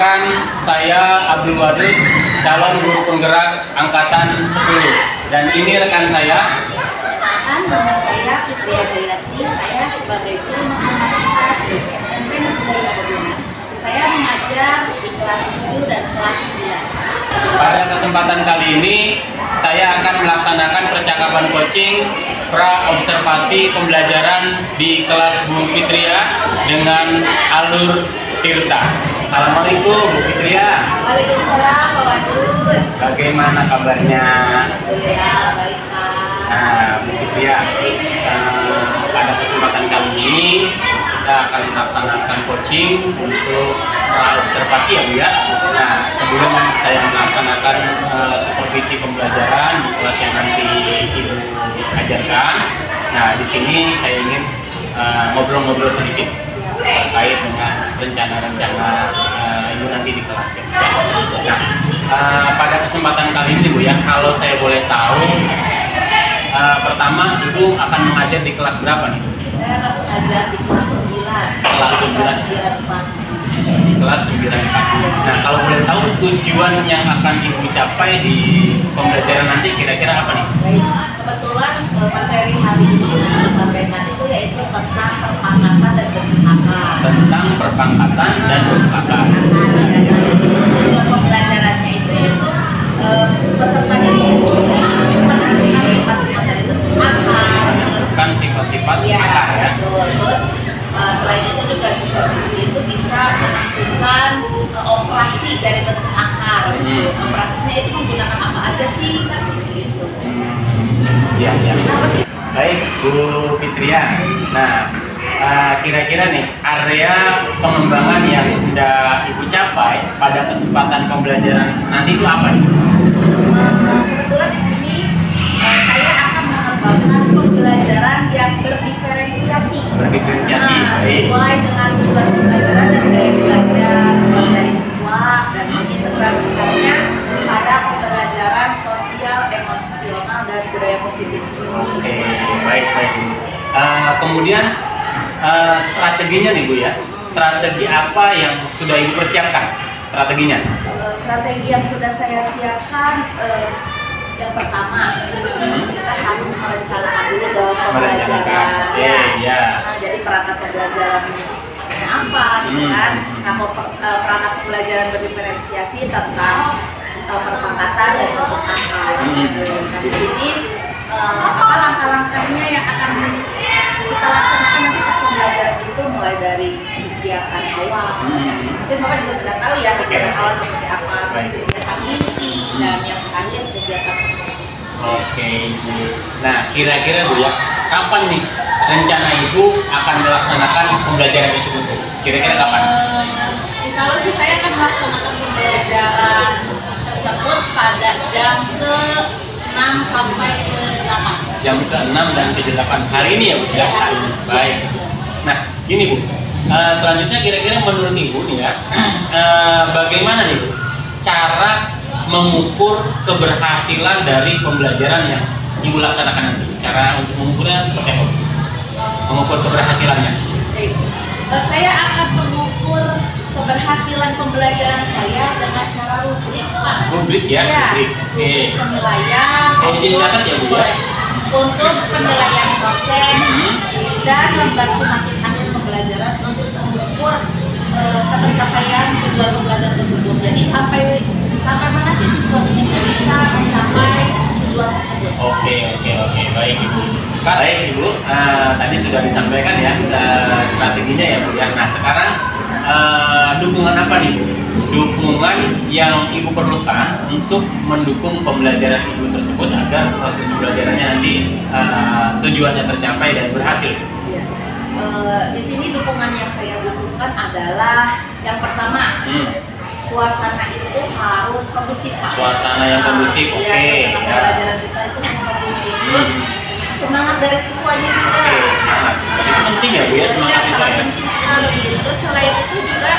Perkenalkan, saya Abdul Wadud, calon guru penggerak angkatan 10. Dan ini rekan saya. Perkenalkan, nama saya Fitria Jayati. Saya sebagai guru matematika di SMP Negeri Pegunungan. Saya mengajar di kelas 7 dan kelas 9. Pada kesempatan kali ini, saya akan melaksanakan percakapan coaching pra-observasi pembelajaran di kelas Bu Fitria dengan alur Tirta. Assalamualaikum Bu Fitria. Waalaikumsalam Pak Wadud. Bagaimana kabarnya? Alhamdulillah baik Pak. Nah Bu Fitria, pada kesempatan kali ini kita akan melaksanakan coaching untuk observasi ya Bu ya. Nah sebelum saya melaksanakan supervisi pembelajaran di kelas yang nanti Ibu ajarkan, nah di sini saya ingin ngobrol-ngobrol sedikit terkait dengan rencana-rencana Ibu nanti di kelas ya. Nah pada kesempatan kali ini Bu ya, kalau saya boleh tahu, pertama Ibu akan mengajar di kelas berapa nih? Saya akan mengajar di kelas 9. Kelas 9. Kelas 9. Nah kalau boleh tahu tujuan yang akan Ibu capai di pembelajaran nanti kira-kira apa nih? Baik, kebetulan materi hari ini yang saya sampaikan itu yaitu tentang perpangkatan dan bentuk akar. Tentang perpangkatan dan bentuk akar. Tujuan pembelajarannya itu yaitu peserta dari itu menentukan sifat-sifat dari bentuk akar. Kan sifat-sifat Iya, akar ya. betul. Terus selain itu juga siswa-siswi itu bisa menentukan operasi dari bentuk akar. Operasinya itu menggunakan apa aja sih? Gitu. Iya, iya. Baik, Bu Fitria. Nah, kira-kira nih area pengembangan yang sudah Ibu capai pada kesempatan pembelajaran nanti itu apa nih? Kebetulan di sini saya akan mengembangkan pembelajaran yang berdiferensiasi. Berdiferensiasi, baik. Sesuai dengan tujuan pembelajaran dan gaya belajar dari siswa dan mengintegrasikannya pada pembelajaran sosial, emosional dan budaya positif. Oke, baik. Kemudian strateginya nih Bu ya, strategi apa yang sudah Ibu persiapkan strateginya? Strategi yang sudah saya siapkan, yang pertama kita harus merencanakan dulu dong pembelajaran. Ya. Nah, jadi perangkat pembelajarannya apa, gitu kan? Nah, perangkat pembelajaran berdiferensiasi tentang perpangkatan dan bentuk akar. Nah, di sini apa langkah-langkahnya yang akan kita laksanakan nanti pas pembelajaran itu mulai dari kegiatan awal. Mungkin Bapak juga sudah tahu ya kegiatan awal seperti apa, kegiatan misi dan yang terakhir kegiatan. Oke, Ibu. Nah, kira-kira Bu ya, kapan nih rencana Ibu akan melaksanakan pembelajaran tersebut? Kira-kira kapan? Insya Allah sih saya akan melaksanakan pembelajaran tersebut pada jam ke-6 sampai ke-8. Jam ke-6 dan ke-8 hari ini ya Bu? Ya, hari ini. Baik. Nah, gini Bu, selanjutnya kira-kira menurut Ibu nih ya, bagaimana nih Bu cara mengukur keberhasilan dari pembelajaran yang Ibu laksanakan nanti? Cara untuk mengukurnya seperti apa? Mengukur keberhasilannya? Baik. Saya akan mengukur keberhasilan pembelajaran saya dengan cara rubrik, Pak. Rubrik ya? Rubrik. Oke. Penilaian. Saya izin catat ya Bu ya? Untuk penilaian dosen dan lembar semakin akhir pembelajaran untuk mengukur ketercapaian tujuan pembelajaran tersebut. Jadi sampai mana sih siswa ini bisa mencapai tujuan tersebut. Oke, baik Ibu. Baik Ibu, tadi sudah disampaikan ya strateginya ya Bu ya. Nah sekarang dukungan apa nih Bu? Dukungan yang Ibu perlukan untuk mendukung pembelajaran Ibu tersebut agar proses pembelajarannya nanti tujuannya tercapai dan berhasil. Ya. Di sini dukungan yang saya butuhkan adalah yang pertama, suasana itu harus kondusif, Pak. Suasana yang kondusif, oke. Suasana pembelajaran kita itu harus kondusif. Terus semangat dari siswanya juga. Oke, semangat. Itu penting ya Bu ya, semangat siswa ya. Penting sekali. Terus selain itu juga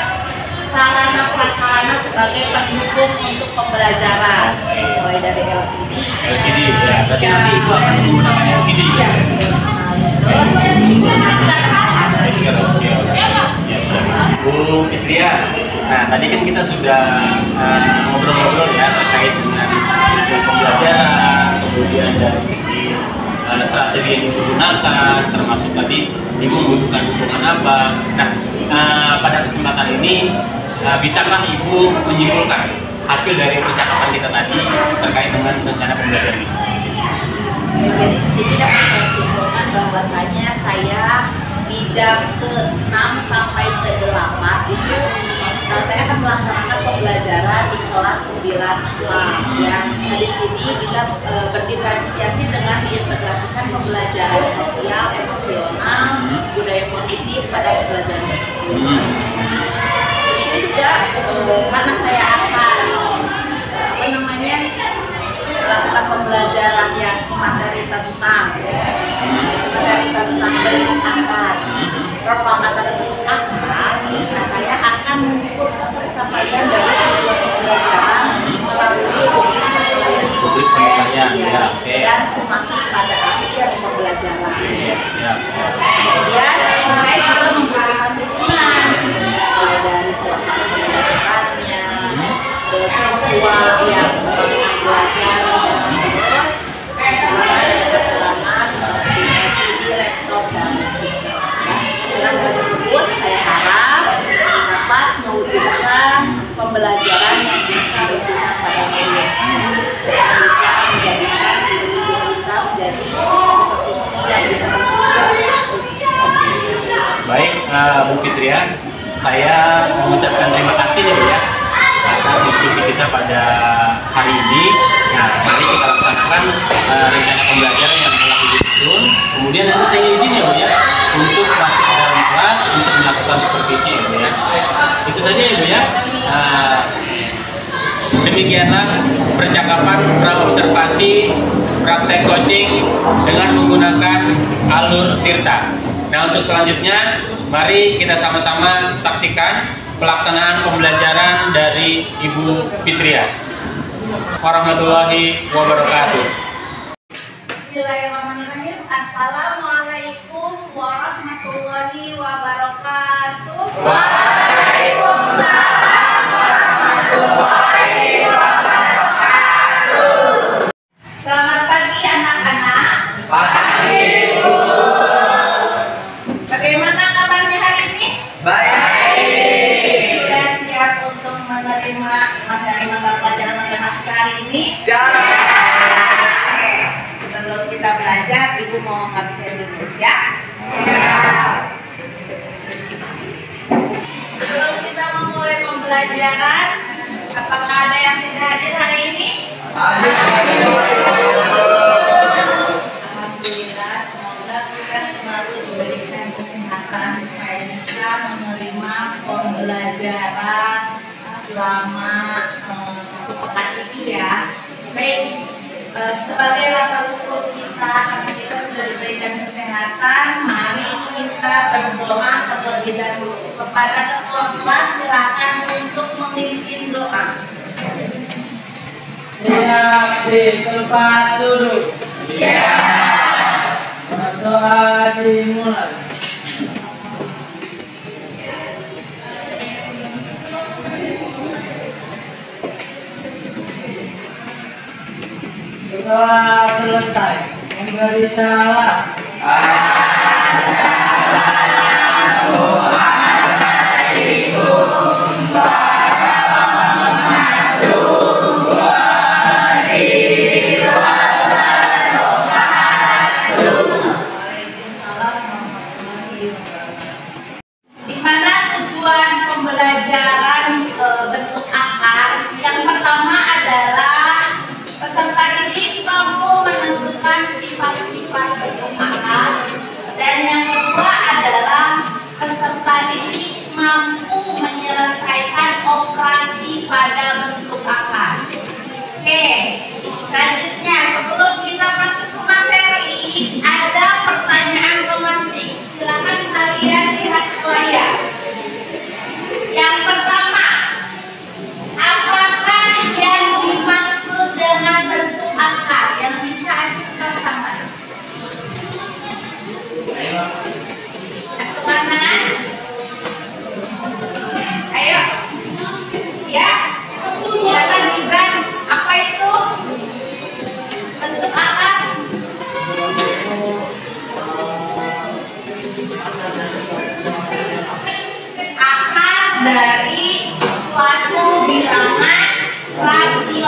sarana prasarana sebagai pendukung untuk pembelajaran. Mulai dari LCD. LCD ya, berarti nanti Ibu akan menggunakan LCD. Iya, betul. Terus Oke. Siap. Bu Fitria, Nah, tadi kan kita sudah ngobrol-ngobrol ya terkait dengan tujuan pembelajaran, kemudian dari segi strategi yang digunakan, termasuk tadi Ibu membutuhkan dukungan apa. Nah, pada kesempatan ini bisakah Ibu menyimpulkan hasil dari percakapan kita tadi terkait dengan rencana pembelajaran ini? Jadi di sini dapat saya simpulkan bahwasanya saya di jam ke-6 sampai ke-8 itu saya akan melaksanakan pembelajaran di kelas 9A ya. Nah, di sini bisa berdiferensiasi dengan diintegrasikan pembelajaran sosial, emosional, budaya positif pada pembelajaran tersebut. Ini juga karena saya akan melakukan pembelajaran yang materi tentang bentuk akar, propaganda bentuk akar. Nah, saya akan mengukur pencapaian dari tujuan pembelajaran melalui publik penilaian dan semati pada akhir pembelajaran. Kemudian saya juga membutuhkan dukungan mulai dari suasana pembelajarannya, siswa yang semangat belajar, terus sarana seperti LCD, laptop, dan speaker. Dengan hal tersebut, saya harap dapat mewujudkan pembelajaran yang bisa berguna pada murid, bisa menjadikan siswa kita menjadi siswa yang bisa berguna. Baik, Bu Fitria, saya mengucapkan terima kasih ya Bu ya atas diskusi kita pada hari ini. Nah, mari kita laksanakan rencana pembelajaran yang telah Ibu susun. Kemudian nanti saya izin ya Bu ya untuk masuk ke dalam kelas untuk melakukan supervisi ya Bu ya. Itu saja ya Bu ya. Demikianlah percakapan praobservasi praktek coaching dengan menggunakan alur Tirta. Nah, untuk selanjutnya mari kita sama-sama saksikan pelaksanaan pembelajaran dari Ibu Fitria. Warahmatullahi wabarakatuh. Bismillahirrahmanirrahim. Assalamualaikum warahmatullahi wabarakatuh. Waalaikumsalam warahmatullahi wabarakatuh. Selamat pagi anak-anak. Pagi, Bu. Bagaimana kabarnya hari ini? Baik. Sudah siap untuk menerima materi mata pelajaran matematika hari ini? Siap. Oke. Sebelum kita belajar, Ibu mau ngabsen dulu ya? Siap. Sebelum kita memulai pembelajaran, apakah ada yang tidak hadir hari ini? Alhamdulillah, semoga kita selalu diberikan kesehatan supaya bisa menerima pembelajaran selama 1 pekan ini ya. Baik, sebagai rasa syukur kita karena kita sudah diberikan kesehatan, mari kita berdoa terlebih dahulu. Kepada ketua kelas silakan untuk memimpin doa. Siap di tempat duduk. Siap. Berdoa dimulai. Doa selesai. Memberi salam. Di mana tujuan pembelajaran bentuk akar? Yang pertama adalah peserta ini mampu menentukan sifat-sifat bentuk akar, dan yang kedua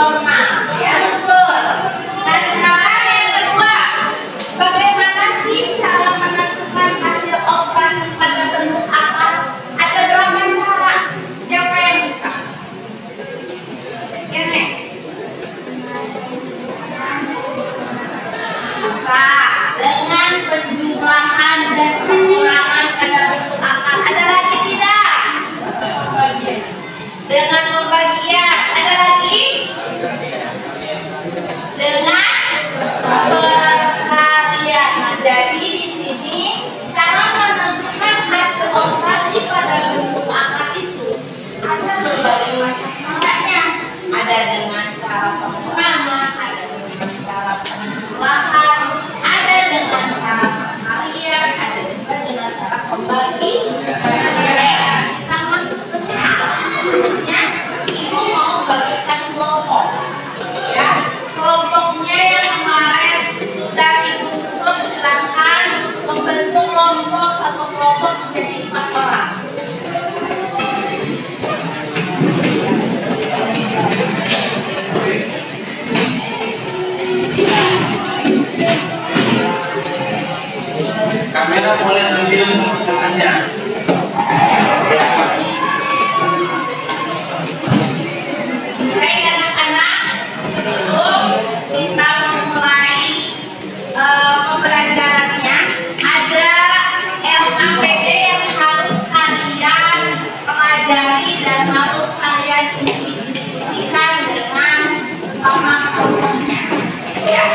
normal, ya betul. Nah sekarang yang kedua, bagaimana sih cara menentukan hasil operasi pada bentuk akar? Ada berapa cara? Siapa yang bisa? Ini. Bisa dengan penjumlahan dan pengurangan pada bentuk akar. Ada lagi tidak? Dengan pembagian. Ada lagi? Dengan perkalian. Nah, jadi di sini cara menentukan hasil operasi pada bentuk akar itu ada berbagai macam caranya. Ada dengan cara pengurangan, ada dengan cara penjumlahan, ada dengan cara perkalian, ada juga dengan cara pembagian. Kita masuk ke sebelumnya, ibu mau bagikan kelompok. Ya, kelompoknya yang kemarin sudah ibu susun, silahkan membentuk kelompok, satu kelompok menjadi 4 orang. Kamera boleh ambil tangannya. Baik anak-anak, sebelum kita memulai pembelajarannya, ada LKPD yang harus kalian pelajari dan harus kalian diskusikan dengan sama kelompoknya, ya.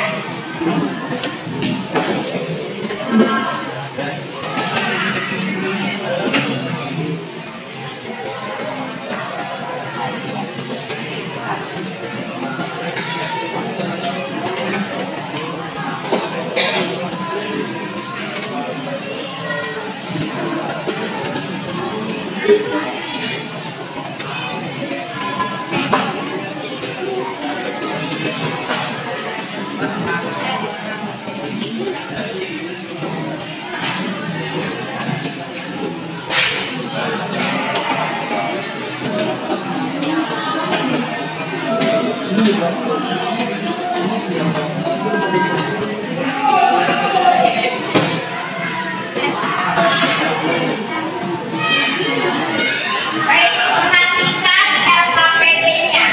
Baik, perhatikan LKPD-nya.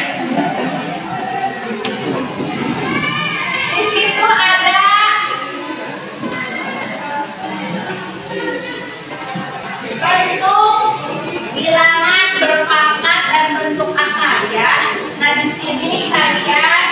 Di situ ada bentuk bilangan berpangkat dan bentuk akar, ya. Nah, di sini kalian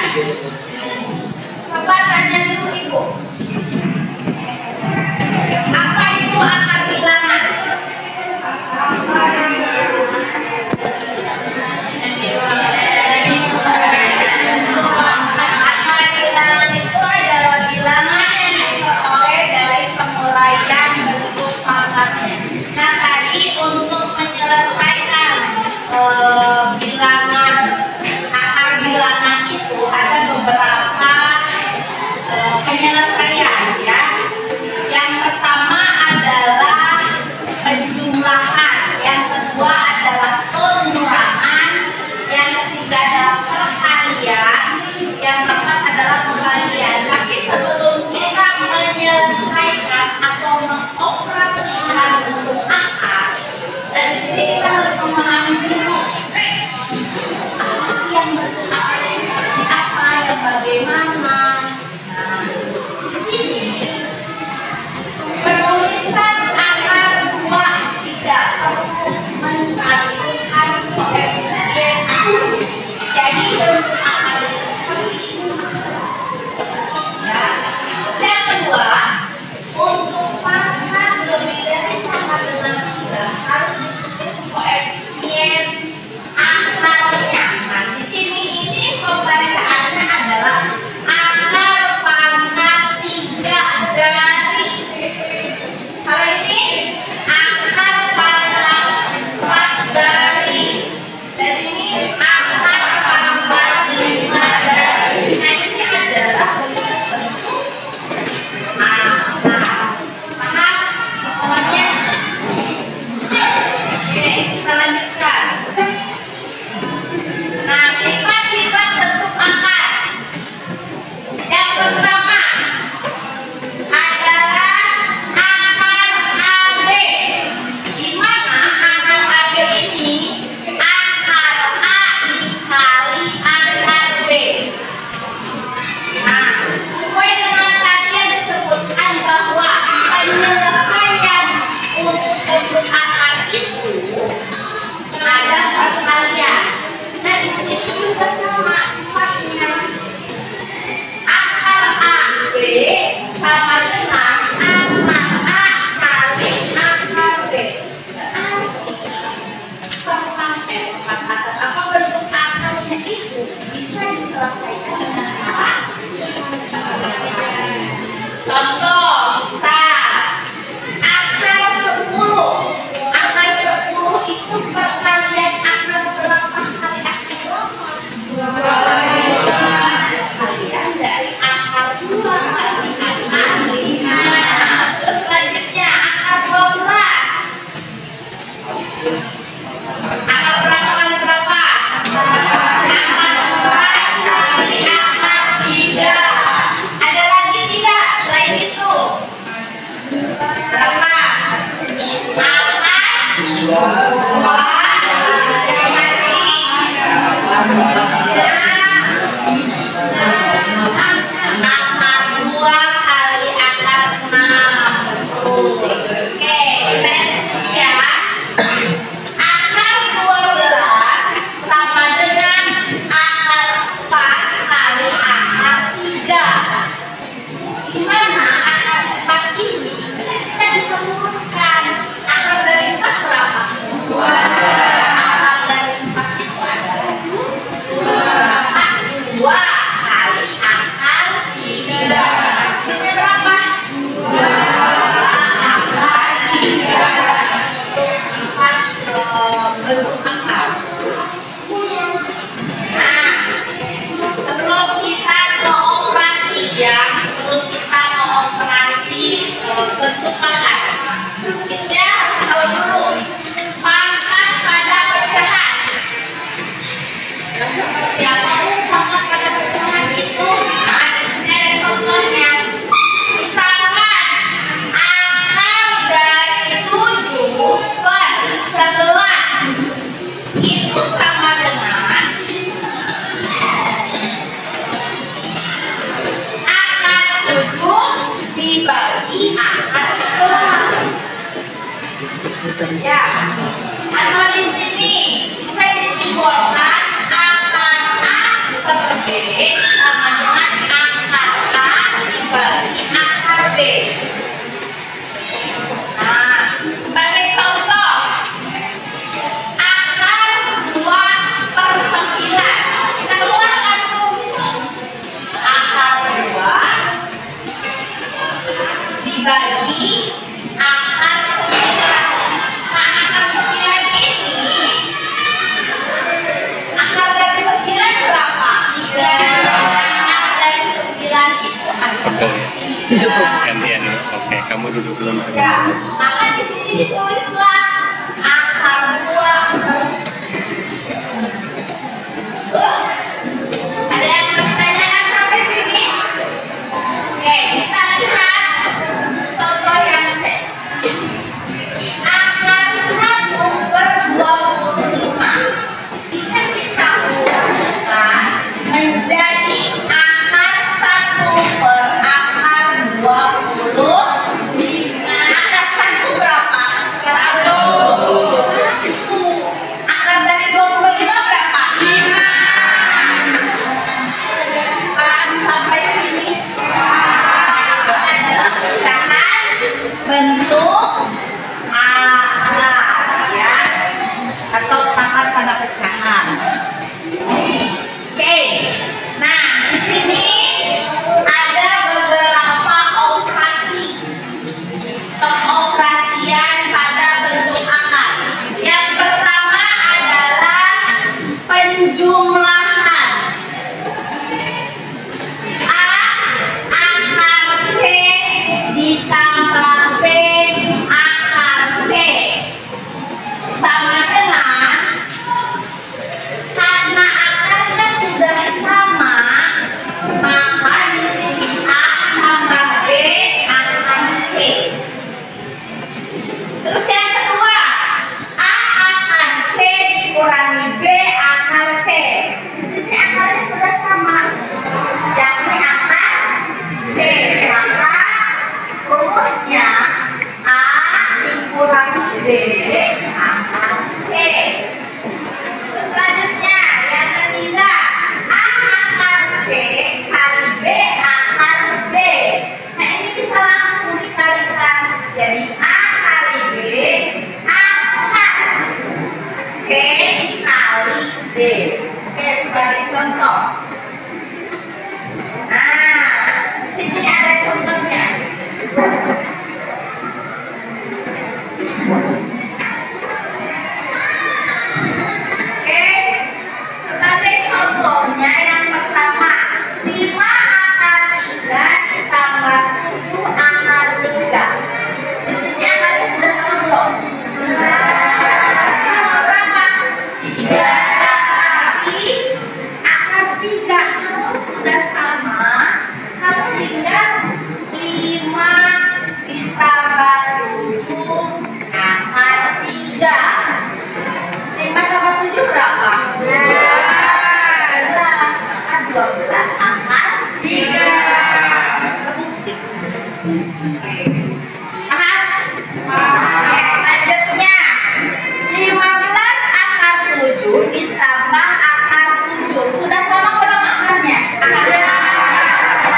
yang merupakan pada pecahan itu. Nah, di sini ada contohnya. Misalkan akar dari 7/11 itu sama dengan akar 7 dibagi akar 11. Ya, atau di sini bisa disimbolkan akar A per B sama dengan akar A dibagi akar B. Nah, sebagai contoh, akar 2/9. Kita keluarkan tuh. Akar 2 dibagi akar 9. Nah, akar 9 ini, akar dari 9 berapa? 3. Akar dari 9 itu adalah 3. Gantian. Oke, kamu duduk dulu. Ya, maka di sini ditulislah akar 2. Ada yang mau ditanyakan sampai sini? Oke, kita lihat contoh yang C. Akar 1/25 jika kita ubahkan menjadi akar 1 per akar 25. Akar 1 berapa? 1. Akar dari 25 berapa? 5. Paham sampai sini? Itu adalah pecahan bentuk akar, ya, atau pangkat pada pecahan. Oke, nah di sini ada beberapa operasi pengoperasian pada bentuk akar. Yang pertama adalah penjumlahan. A akar C ditambah B akar C sama dengan, karena akarnya sudah sama, maka di sini A tambah B akar C. Terus yang kedua, A akar C dikurangi B akar C. Di sini akarnya sudah sama, yakni akar C. Maka rumusnya A dikurangi B akar C. Terus selanjutnya yang ketiga, A akar C kali B akar D. Nah, ini bisa langsung dikalikan jadi A kali B akar C kali D. Oke, sebagai contoh. Nah, di sini ada contohnya. Oke, sebagai contohnya yang pertama, 5 akar 3 ditambah 7 akar 3. Di sini akarnya sudah sama belum? Sama berapa? 3. Tapi akar 3 kalau sudah sama, kamu tinggal 5 ditambah 7 akar 3. 5 tambah 7 berapa? 12. Maka 12 akar 3. Terbukti. Oke. Paham? Ya, selanjutnya 15 akar 7 ditambah akar 7. Sudah sama belum akarnya? Akarnya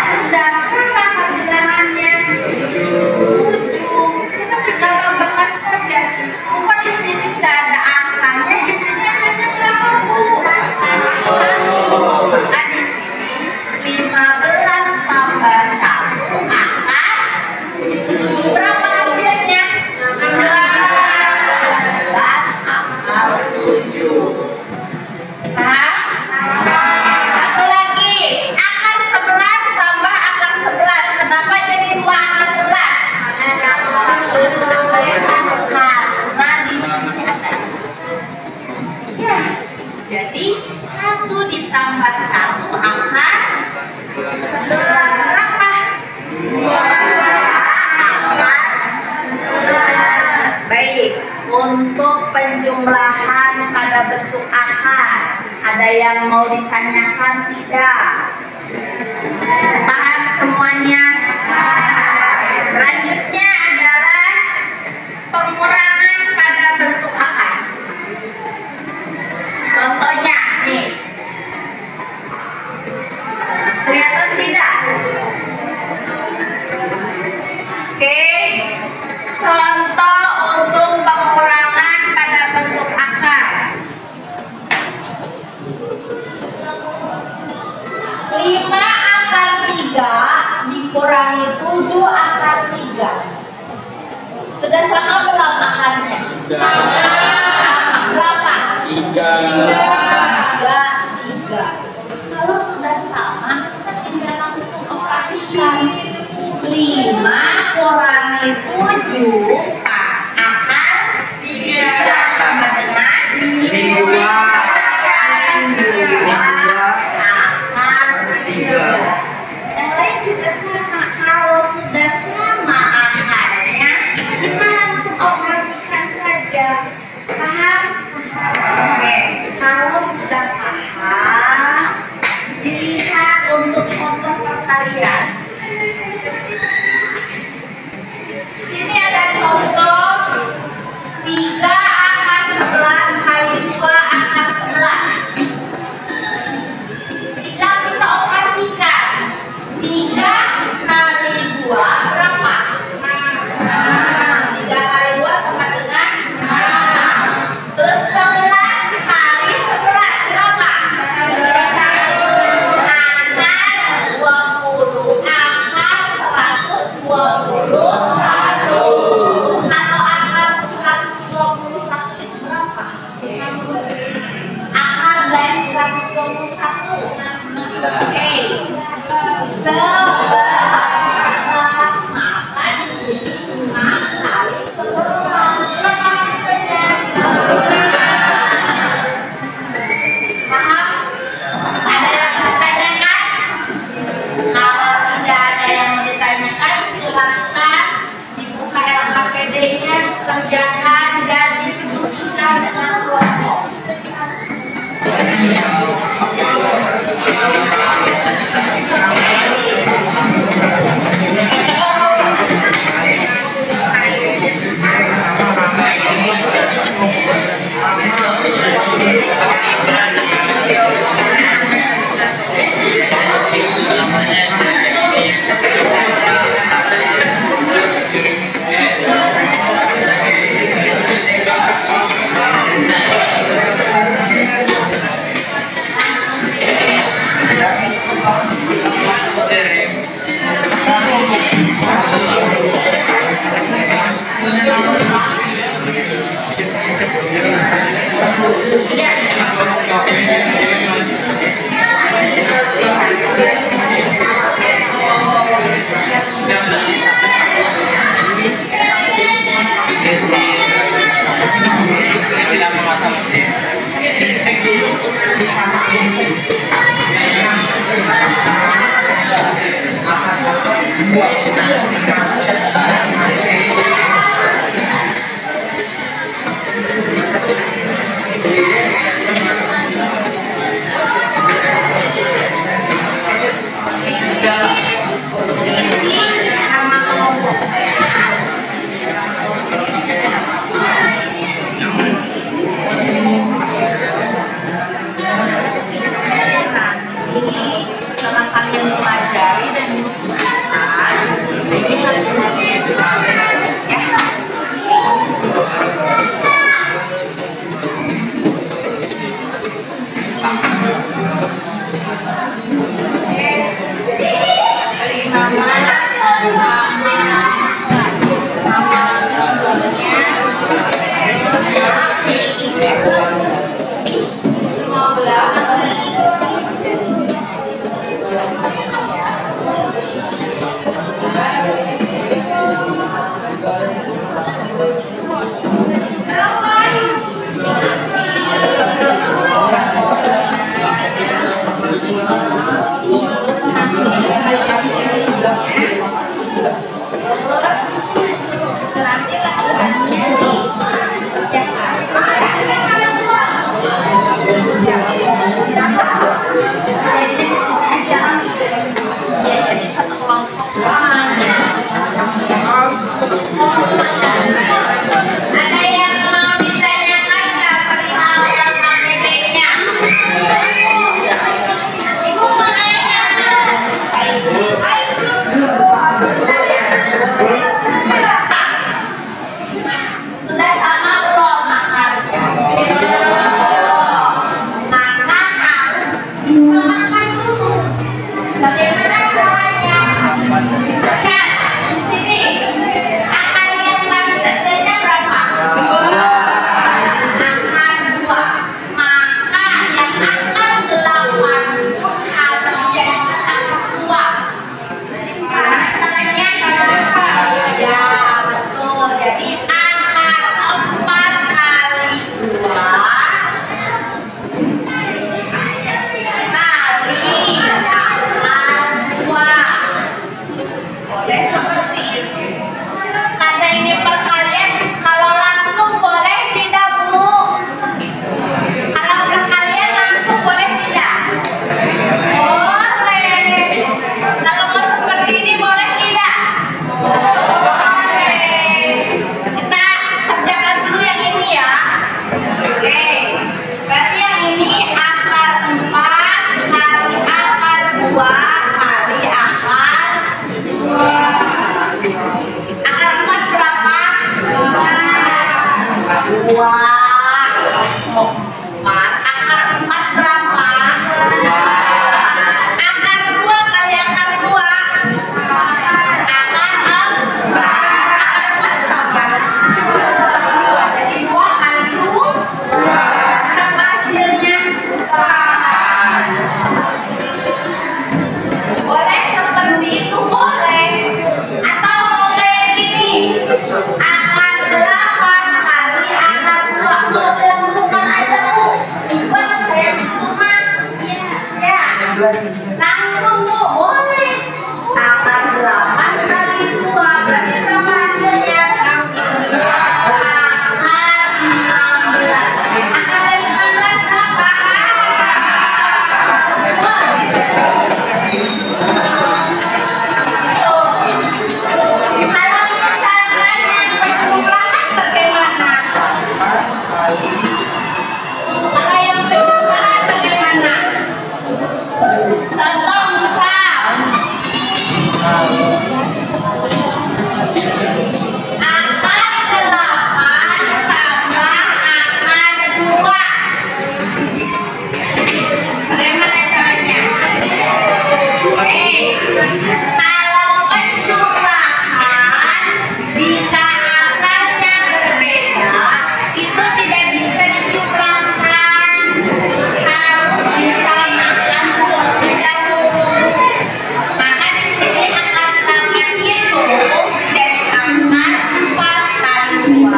sudah. Berapa akar bilangannya? 7. Kita tinggal tambahkan saja. Bukan di sini nggak ada angkanya, di sini angkanya berapa, Bu? 1. Maka di sini 1 ditambah 1 akan 11 berapa? 2. Baik, untuk penjumlahan pada bentuk akar, ada yang mau ditanyakan tidak? Paham semuanya? Selanjutnya adalah pengurangan pada bentuk akar. Contohnya nih, kelihatan tidak? Oke, contoh untuk pengurangan pada bentuk akar. 5 akar 3 dikurangi 7 akar 3. Sudah sama belum akarnya? Sama. Berapa? 3. Kalau sudah sama, kita tinggal langsung operasikan. 5 kurangi 7 akar 3 sama dengan 2 akar 3. Yang lain juga sama. Kalau sudah sama akarnya, kita langsung operasikan saja. Paham? Oke. Kalau sudah paham, dilihat untuk contoh perkalian. Sini ada contoh 3 akar 11 kali 2 akar 11. Tinggal kita operasikan. 3 kali 2 berapa? 3 kali 2 sama dengan 6. Terus 11 kali 11 berapa? Akar 20. Akar 121. Kalau akar 121 itu berapa? Akar dari 121. Oke. 11, maka di sini 6 kali 11. Paham? Ada yang mau ditanyakan? Kalau tidak ada yang mau ditanyakan, silakan dibuka LKPD-nya, kerjakan dan diskusikan dengan kelompok. Setelah kalian pelajari dan diskusikan, ini hati-hati ya. Langsung Bu, boleh. Akar 8 kali 2 berarti berapa hasilnya? Akar 16. Akar dari 16 berapa? Kalau misalkan yang penjumlahan bagaimana? Kalau yang penjumlahan bagaimana? Contoh misal akar 8 tambah akar 2. Bagaimana caranya? Kalau penjumlahan jika akarnya berbeda itu tidak bisa dijumlahkan, harus disamakan terlebih dahulu. Maka di sini akar 8 itu jadi akar 4 kali 2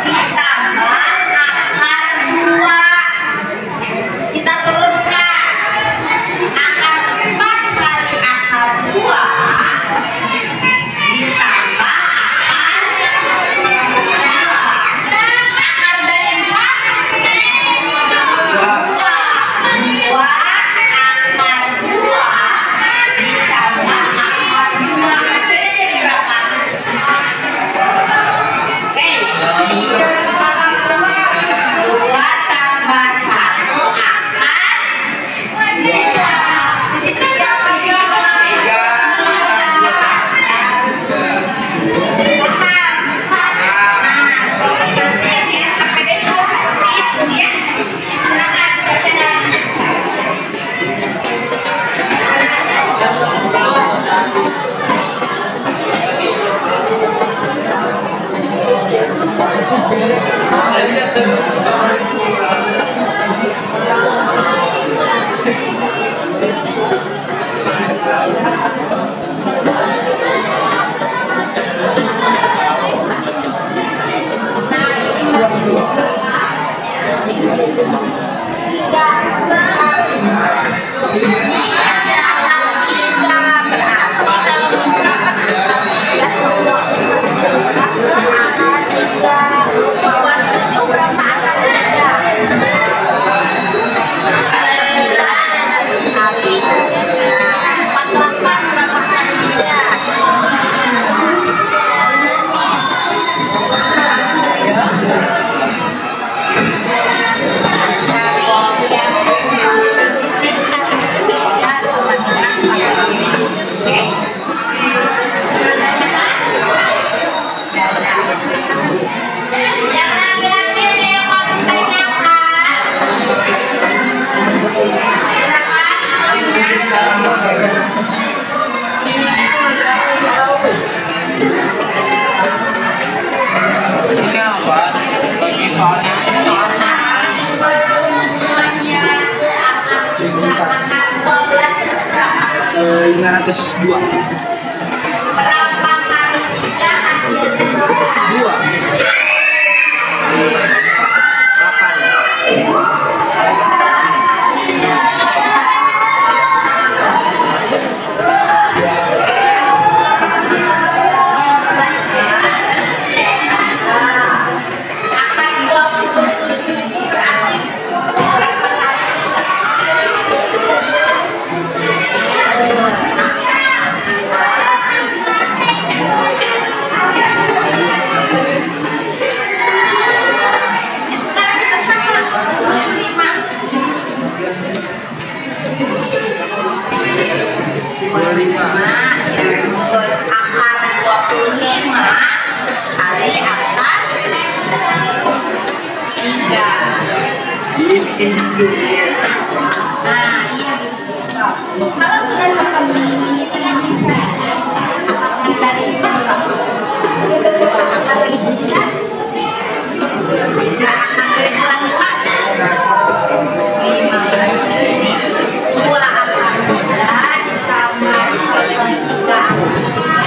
ditambah akar 2. Kita turunkan akar 4 kali akar 2 ditambah akar 2. Akar dari 4 2 akar 2 ditambah akar 2 hasilnya jadi berapa? Oke, 2 tambah 1 akar 2. Jadi berapa? 3. Paham? Nanti ya, APD juga seperti itu ya. Silakan dibacakan. Ini apa? Bagi soalnya. 502. Berapa kali 3 hasilnya? bikin videonya. Nah, iya gitu. Kalau sudah seperti ini kita kan bisa apakah dari apakah dari 9 tidak akan dari 25 ini 2 akan 3 ditambah 3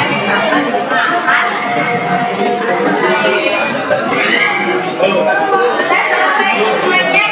ditambah 5 akan sudah selesai semuanya.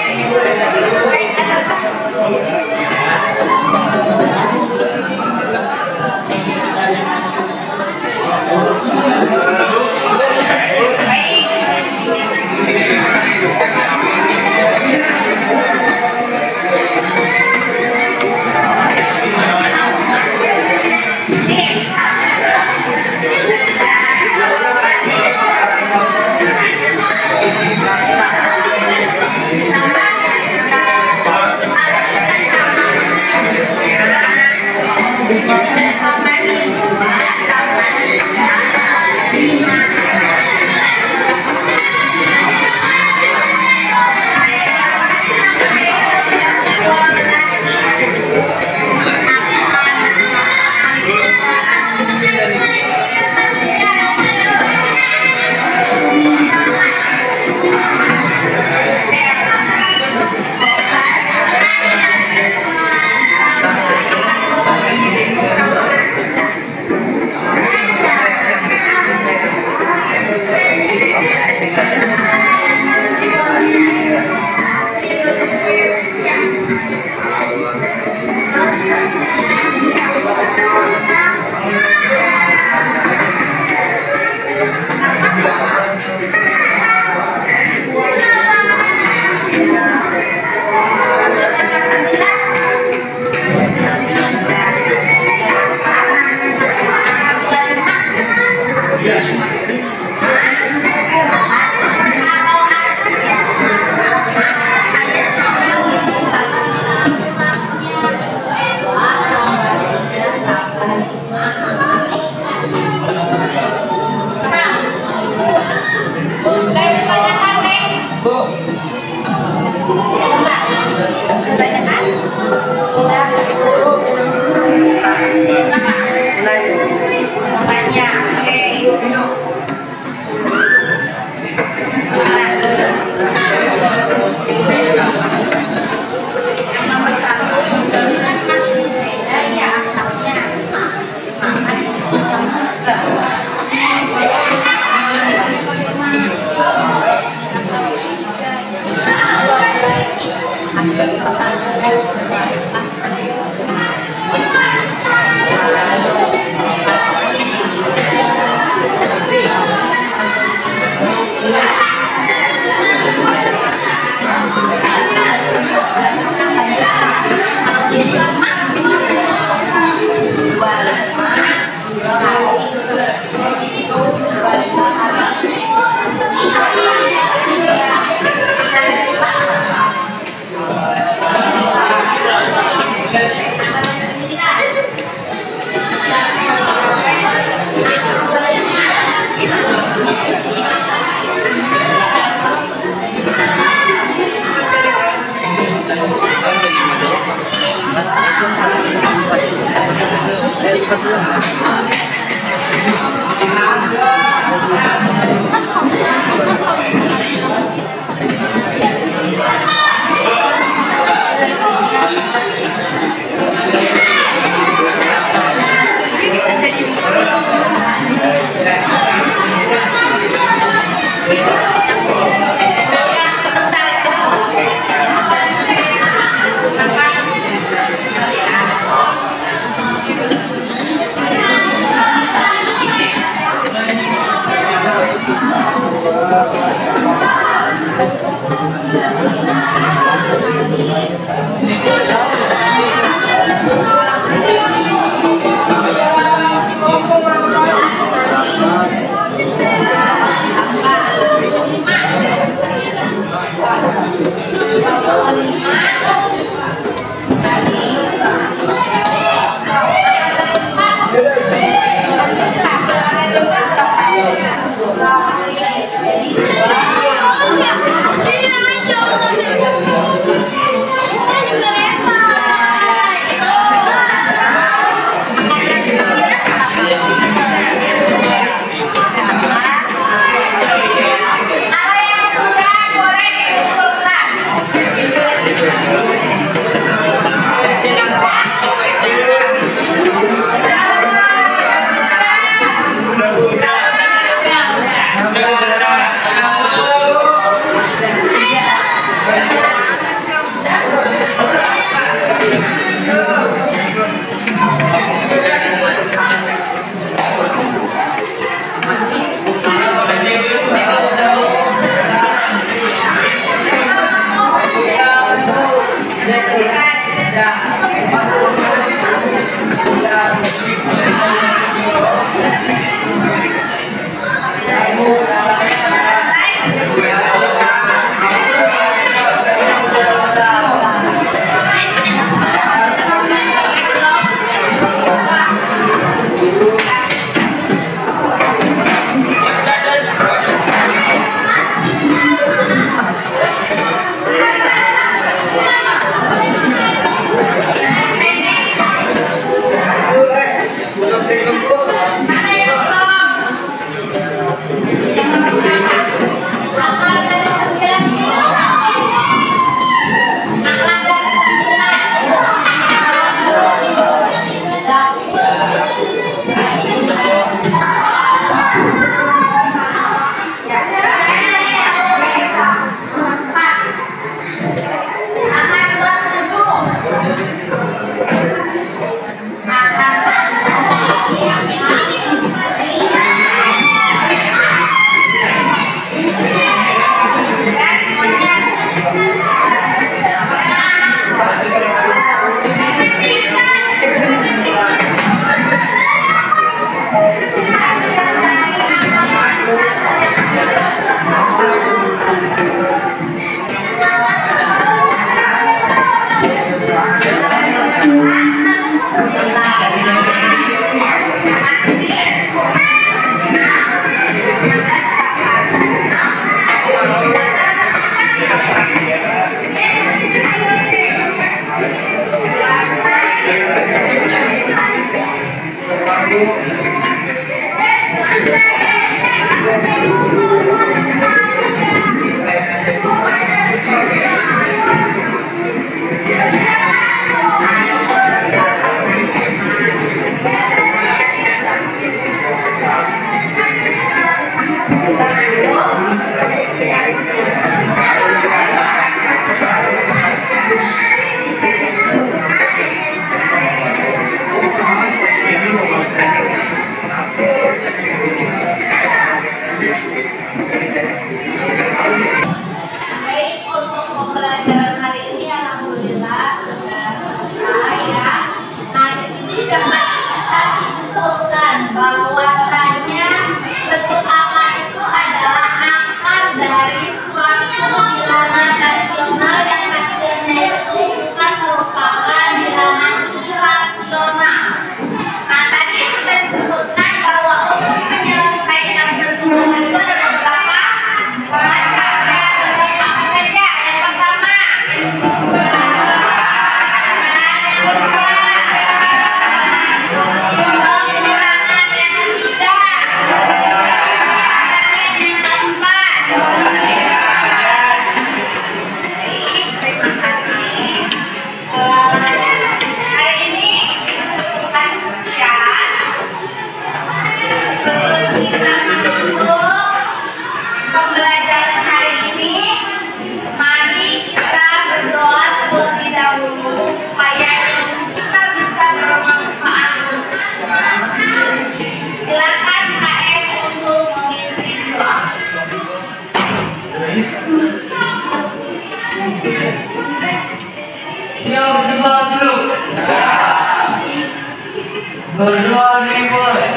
Berdoa dimulai.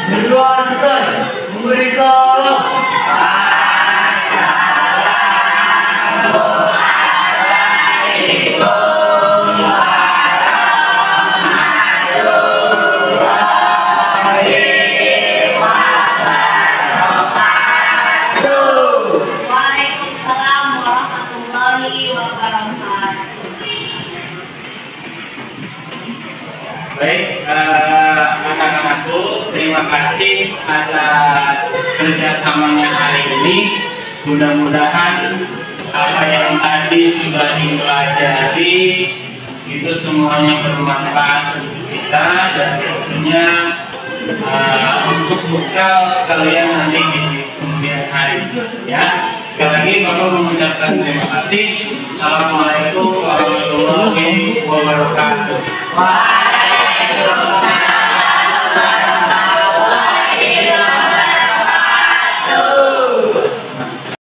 Berdoa selesai, memberi salam. Waalaikumsalam warahmatullahi wabarakatuh. Baik, anak-anakku, terima kasih atas kerjasamanya hari ini. Mudah-mudahan apa yang tadi sudah dipelajari itu semuanya bermanfaat untuk kita dan tentunya untuk bekal kalian nanti di kemudian hari. Ya, sekali lagi Bapak mengucapkan terima kasih. Assalamualaikum warahmatullahi wabarakatuh.